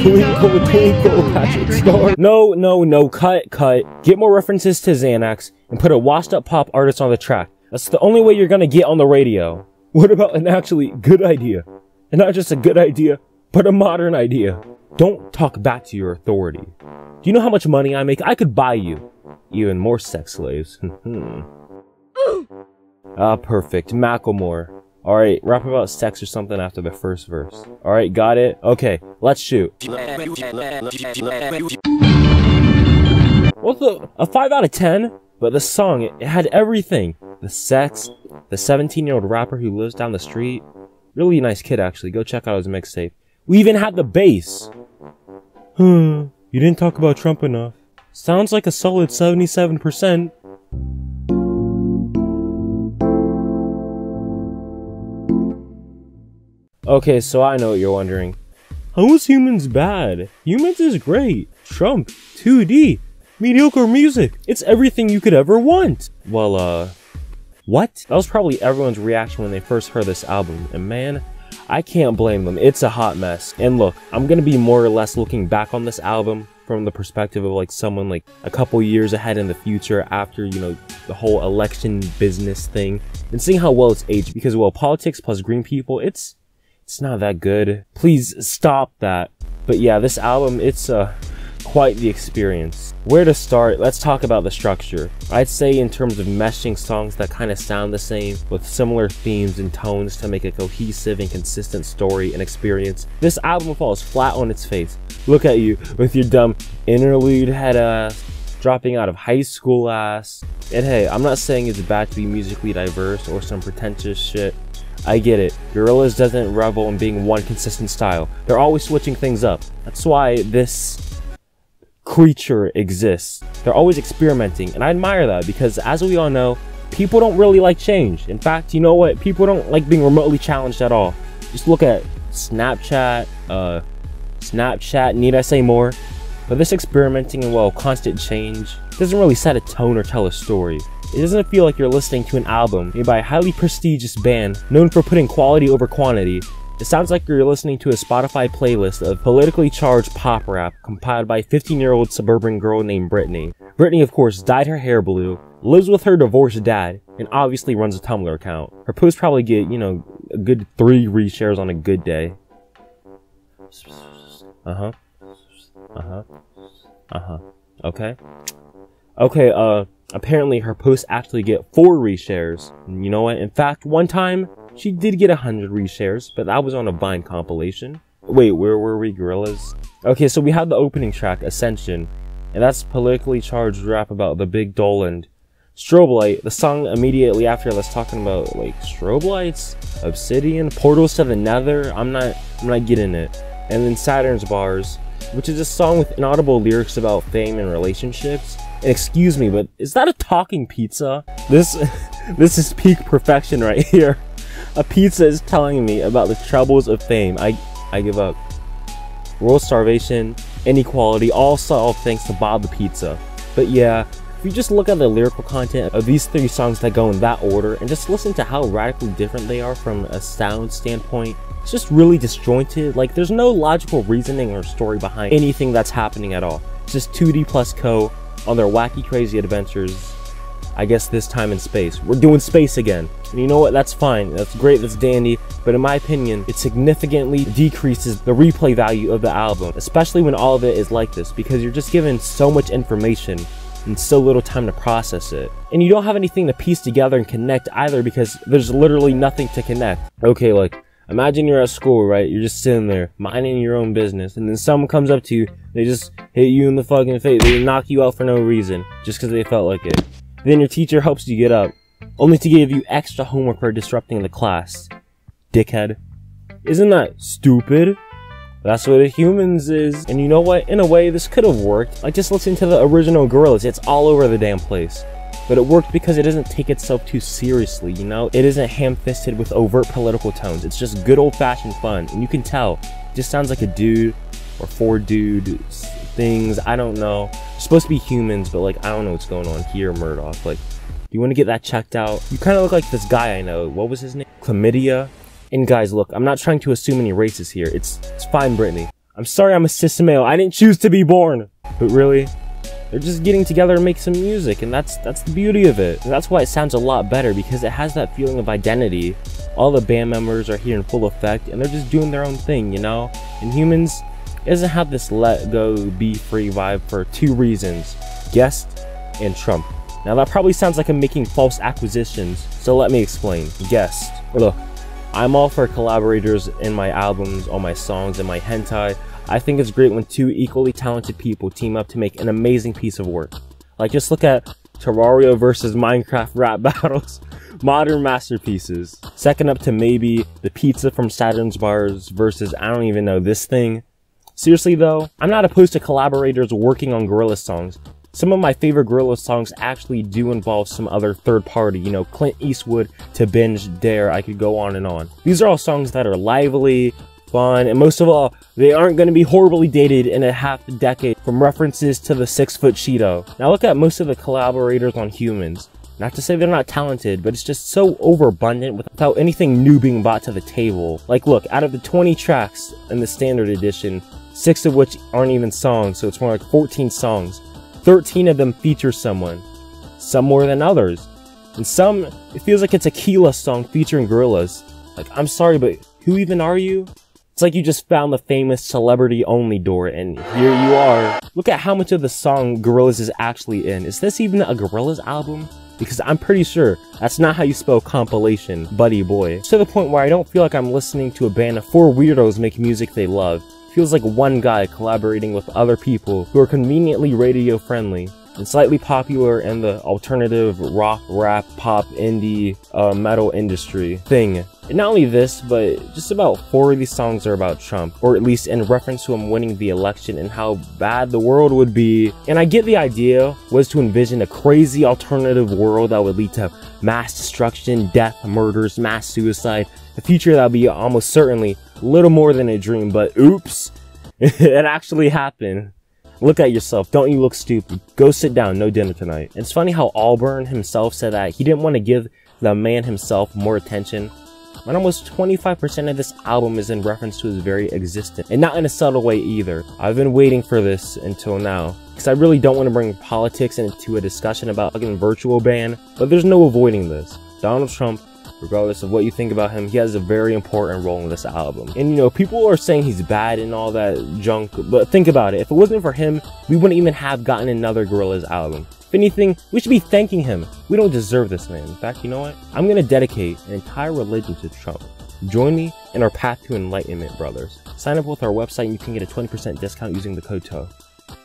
Twinkle, twinkle, Patrick Star. No, cut. Get more references to Xanax and put a washed up pop artist on the track. That's the only way you're gonna get on the radio. What about an actually good idea? And not just a good idea, but a modern idea. Don't talk back to your authority. Do you know how much money I make? I could buy you even more sex slaves. Perfect. Macklemore. Alright, rap about sex or something after the first verse. Alright, got it? Okay, let's shoot. What the? A 5 out of 10? But the song, it had everything. The sex, the 17-year-old rapper who lives down the street. Really nice kid, actually. Go check out his mixtape. We even had the bass. You didn't talk about Trump enough. Sounds like a solid 77%. Okay, so I know what you're wondering. How is Humanz bad? Humanz is great. Trump, 2D, mediocre music. It's everything you could ever want. Well, what? That was probably everyone's reaction when they first heard this album. And man, I can't blame them. It's a hot mess. And look, I'm gonna be more or less looking back on this album from the perspective of like someone like a couple years ahead in the future after, you know, the whole election business thing and seeing how well it's aged, because well, politics plus green people, it's not that good. Please stop that. But yeah, this album, it's quite the experience. Where to start? Let's talk about the structure. I'd say in terms of meshing songs that kind of sound the same with similar themes and tones to make a cohesive and consistent story and experience, this album falls flat on its face. Look at you with your dumb interlude head ass, dropping out of high school ass. And hey, I'm not saying it's bad to be musically diverse or some pretentious shit. I get it. Gorillaz doesn't revel in being one consistent style. They're always switching things up. That's why this creature exists. They're always experimenting, and I admire that because, as we all know, people don't really like change. In fact, you know what? People don't like being remotely challenged at all. Just look at Snapchat, need I say more? But this experimenting and, well, constant change doesn't really set a tone or tell a story. It doesn't feel like you're listening to an album made by a highly prestigious band known for putting quality over quantity. It sounds like you're listening to a Spotify playlist of politically charged pop rap compiled by a 15-year-old suburban girl named Brittany. Brittany, of course, dyed her hair blue, lives with her divorced dad, and obviously runs a Tumblr account. Her posts probably get, you know, a good 3 reshares on a good day. Okay, apparently her posts actually get 4 reshares. And you know what? In fact, one time, she did get 100 reshares, but that was on a Vine compilation. Wait, where were we, Gorillaz? Okay, so we had the opening track, Ascension, and that's politically charged rap about the big Doland. Strobelite, the song immediately after that's talking about, like, strobelights, obsidian, portals to the nether. I'm not getting it. And then Saturnz Barz, which is a song with inaudible lyrics about fame and relationships. And excuse me, but is that a talking pizza? This is peak perfection right here. A pizza is telling me about the troubles of fame. I give up. World starvation, inequality, all solved thanks to Bob the Pizza. But yeah, if you just look at the lyrical content of these 3 songs that go in that order and just listen to how radically different they are from a sound standpoint, it's just really disjointed. Like, there's no logical reasoning or story behind anything that's happening at all. It's just 2D plus Co on their wacky crazy adventures, I guess this time in space. We're doing space again. And you know what? That's fine. That's great. That's dandy. But in my opinion, it significantly decreases the replay value of the album, especially when all of it is like this, because you're just given so much information and so little time to process it. And you don't have anything to piece together and connect either, because there's literally nothing to connect. Okay, like, imagine you're at school, right? You're just sitting there, minding your own business, and then someone comes up to you, they just hit you in the fucking face, they knock you out for no reason, just because they felt like it. Then your teacher helps you get up, only to give you extra homework for disrupting the class. Dickhead. Isn't that stupid? That's what a Humanz is. And you know what? In a way, this could have worked. Like, just listen to the original Gorillaz. It's all over the damn place. But it worked because it doesn't take itself too seriously, you know? It isn't ham-fisted with overt political tones. It's just good old-fashioned fun. And you can tell. It just sounds like a dude or 4 dudes things. I don't know. It's supposed to be Humanz, but, like, I don't know what's going on here, Murdoch. Like, do you want to get that checked out? You kind of look like this guy I know. What was his name? Chlamydia? And guys, look, I'm not trying to assume any races here. It's fine, Brittany. I'm sorry I'm a cis male. I didn't choose to be born. But really, they're just getting together to make some music, and that's the beauty of it. And that's why it sounds a lot better, because it has that feeling of identity. All the band members are here in full effect, and they're just doing their own thing, you know? And Humanz doesn't have this let go, be free vibe for two reasons: Guest and Trump. Now that probably sounds like I'm making false acquisitions, so let me explain. Guest. Look, I'm all for collaborators in my albums, on my songs, and my hentai. I think it's great when two equally talented people team up to make an amazing piece of work. Like, just look at Terraria versus Minecraft rap battles. Modern masterpieces. Second up to maybe the pizza from Saturnz Barz versus I don't even know this thing. Seriously though, I'm not opposed to collaborators working on Gorillaz songs. Some of my favorite Gorillaz songs actually do involve some other third party, you know, Clint Eastwood to Binge, Dare, I could go on and on. These are all songs that are lively, fun, and most of all, they aren't going to be horribly dated in a half a decade from references to the 6-foot Cheeto. Now look at most of the collaborators on Humanz. Not to say they're not talented, but it's just so overabundant without anything new being brought to the table. Like look, out of the 20 tracks in the standard edition, 6 of which aren't even songs, so it's more like 14 songs. 13 of them feature someone, some more than others, and some, it feels like it's a Keela song featuring Gorillaz. Like, I'm sorry, but who even are you? It's like you just found the famous celebrity only door, and here you are. Look at how much of the song Gorillaz is actually in. Is this even a Gorillaz album? Because I'm pretty sure that's not how you spell compilation, buddy boy. It's to the point where I don't feel like I'm listening to a band of 4 weirdos make music they love. Feels like one guy collaborating with other people who are conveniently radio friendly and slightly popular in the alternative rock, rap, pop, indie, metal industry thing. And not only this, but just about 4 of these songs are about Trump, or at least in reference to him winning the election and how bad the world would be. And I get the idea was to envision a crazy alternative world that would lead to mass destruction, death, murders, mass suicide, a future that would be almost certainly little more than a dream, but oops, it actually happened. Look at yourself, don't you look stupid. Go sit down, no dinner tonight. It's funny how Auburn himself said that he didn't want to give the man himself more attention, but almost 25% of this album is in reference to his very existence, and not in a subtle way either. I've been waiting for this until now, because I really don't want to bring politics into a discussion about fucking virtual ban, but there's no avoiding this. Donald Trump, regardless of what you think about him, he has a very important role in this album. And you know, people are saying he's bad and all that junk, but think about it. If it wasn't for him, we wouldn't even have gotten another Gorillaz album. If anything, we should be thanking him. We don't deserve this man. In fact, you know what? I'm gonna dedicate an entire religion to Trump. Join me in our path to enlightenment, brothers. Sign up with our website and you can get a 20% discount using the code TOE.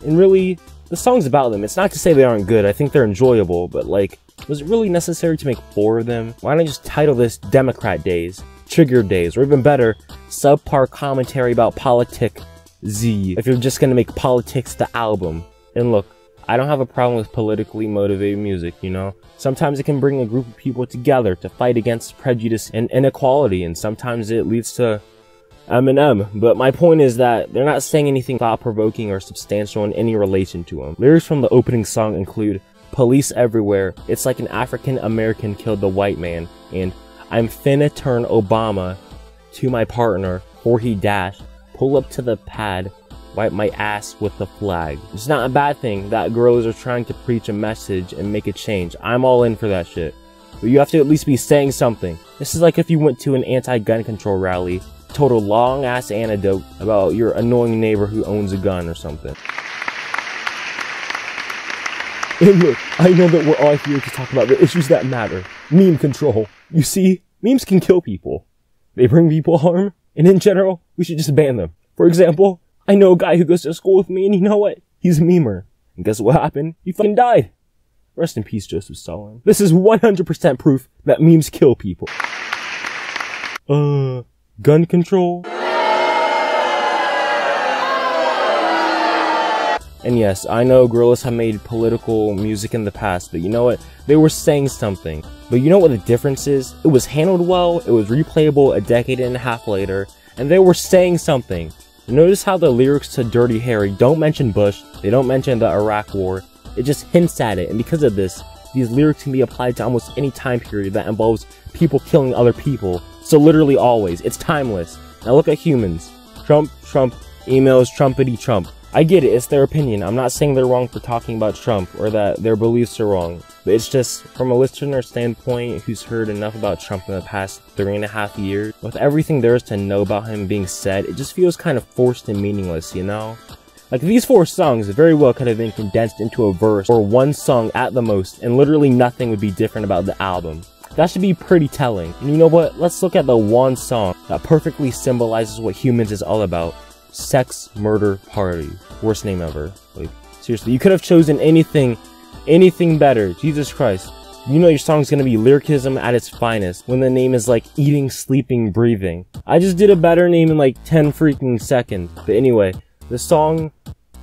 And really, the song's about them. It's not to say they aren't good. I think they're enjoyable, but like, was it really necessary to make 4 of them? Why not just title this Democrat Days, Trigger Days, or even better, subpar commentary about POLITIC Z, if you're just gonna make politics the album? And look, I don't have a problem with politically motivated music, you know? Sometimes it can bring a group of people together to fight against prejudice and inequality, and sometimes it leads to Eminem, but my point is that they're not saying anything thought-provoking or substantial in any relation to him. Lyrics from the opening song include "Police everywhere, it's like an African American killed the white man," and "I'm finna turn Obama to my partner, for he dashed, pull up to the pad, wipe my ass with the flag." It's not a bad thing that Gorillaz are trying to preach a message and make a change. I'm all in for that shit. But you have to at least be saying something. This is like if you went to an anti-gun control rally, told a long-ass anecdote about your annoying neighbor who owns a gun or something. And look, I know that we're all here to talk about the issues that matter. Meme control. You see, memes can kill people. They bring people harm, and in general, we should just ban them. For example, I know a guy who goes to school with me, and you know what? He's a memer. And guess what happened? He fucking died. Rest in peace, Joseph Stalin. This is 100% proof that memes kill people. Gun control? And yes, I know Gorillaz have made political music in the past, but you know what? They were saying something. But you know what the difference is? It was handled well, it was replayable a decade and a half later, and they were saying something. Notice how the lyrics to Dirty Harry don't mention Bush, they don't mention the Iraq War, it just hints at it, and because of this, these lyrics can be applied to almost any time period that involves people killing other people. So literally always, it's timeless. Now look at Humanz. Trump, Trump, emails, Trumpity Trump. I get it, it's their opinion. I'm not saying they're wrong for talking about Trump or that their beliefs are wrong. But it's just, from a listener standpoint who's heard enough about Trump in the past 3.5 years, with everything there is to know about him being said, it just feels kind of forced and meaningless, you know? Like, these 4 songs very well could have been condensed into a verse or one song at the most, and literally nothing would be different about the album. That should be pretty telling. And you know what? Let's look at the one song that perfectly symbolizes what Humanz is all about. Sex Murder Party. Worst name ever. Like, seriously, you could have chosen anything better. Jesus Christ. You know your song's gonna be lyricism at its finest when the name is like eating, sleeping, breathing. I just did a better name in like 10 freaking seconds. But anyway, the song,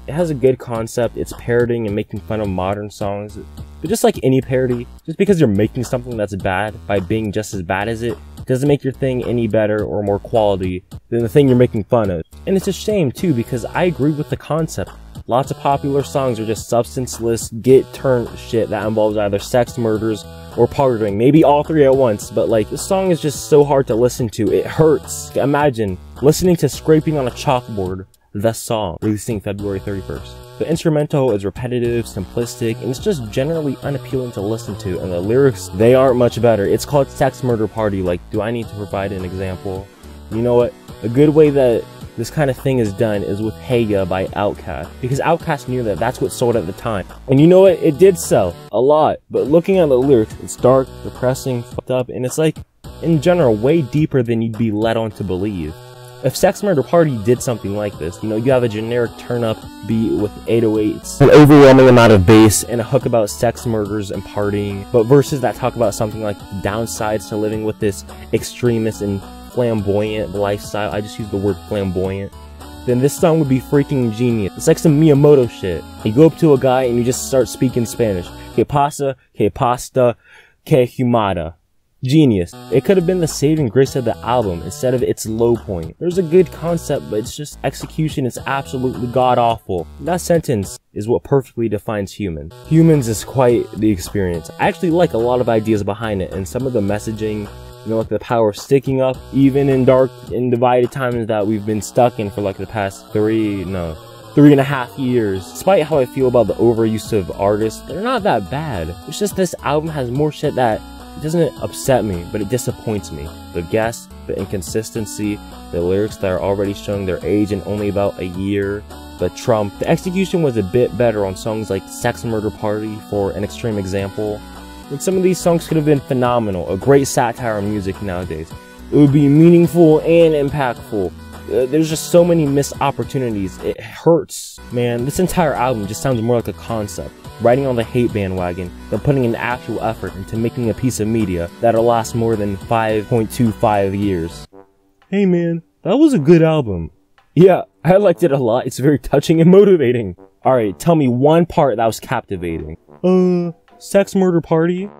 it has a good concept. It's parodying and making fun of modern songs. But just like any parody, just because you're making something that's bad by being just as bad as it, doesn't make your thing any better or more quality than the thing you're making fun of. And it's a shame too, because I agree with the concept. Lots of popular songs are just substanceless, get-turned shit that involves either sex, murders, or partying. Maybe all 3 at once, but like, this song is just so hard to listen to. It hurts. Imagine listening to Scraping on a Chalkboard, the song, releasing February 31st. The instrumental is repetitive, simplistic, and it's just generally unappealing to listen to, and the lyrics, they aren't much better. It's called Sex Murder Party. Like, do I need to provide an example? You know what? A good way that this kind of thing is done is with Hey Ya by Outkast, because Outkast knew that that's what sold at the time. And you know what? It did sell a lot, but looking at the lyrics, it's dark, depressing, fucked up, and it's like, in general, way deeper than you'd be led on to believe. If Sex Murder Party did something like this, you know, you have a generic turn-up beat with 808s, an overwhelming amount of bass, and a hook about sex, murders, and partying, but verses that talk about something like downsides to living with this extremist and flamboyant lifestyle, I just use the word flamboyant, then this song would be freaking genius. It's like some Miyamoto shit. You go up to a guy and you just start speaking Spanish. Que pasa, que pasta, que humada. Genius. It could have been the saving grace of the album instead of its low point. There's a good concept, but it's just execution is absolutely god-awful. That sentence is what perfectly defines Humanz. Humanz is quite the experience. I actually like a lot of ideas behind it, and some of the messaging, you know, like the power of sticking up, even in dark and divided times that we've been stuck in for like the past 3.5 years. Despite how I feel about the overuse of artists, they're not that bad. It's just this album has more shit that it doesn't upset me, but it disappoints me. The guests, the inconsistency, the lyrics that are already showing their age in only about a year, the Trump. The execution was a bit better on songs like Sex Murder Party, for an extreme example. And some of these songs could have been phenomenal, a great satire on music nowadays. It would be meaningful and impactful. There's just so many missed opportunities. It hurts, man. This entire album just sounds more like a concept, riding on the hate bandwagon than putting an actual effort into making a piece of media that'll last more than 5.25 years. Hey man, that was a good album. Yeah, I liked it a lot. It's very touching and motivating. Alright, tell me one part that was captivating. Sex Murder Party?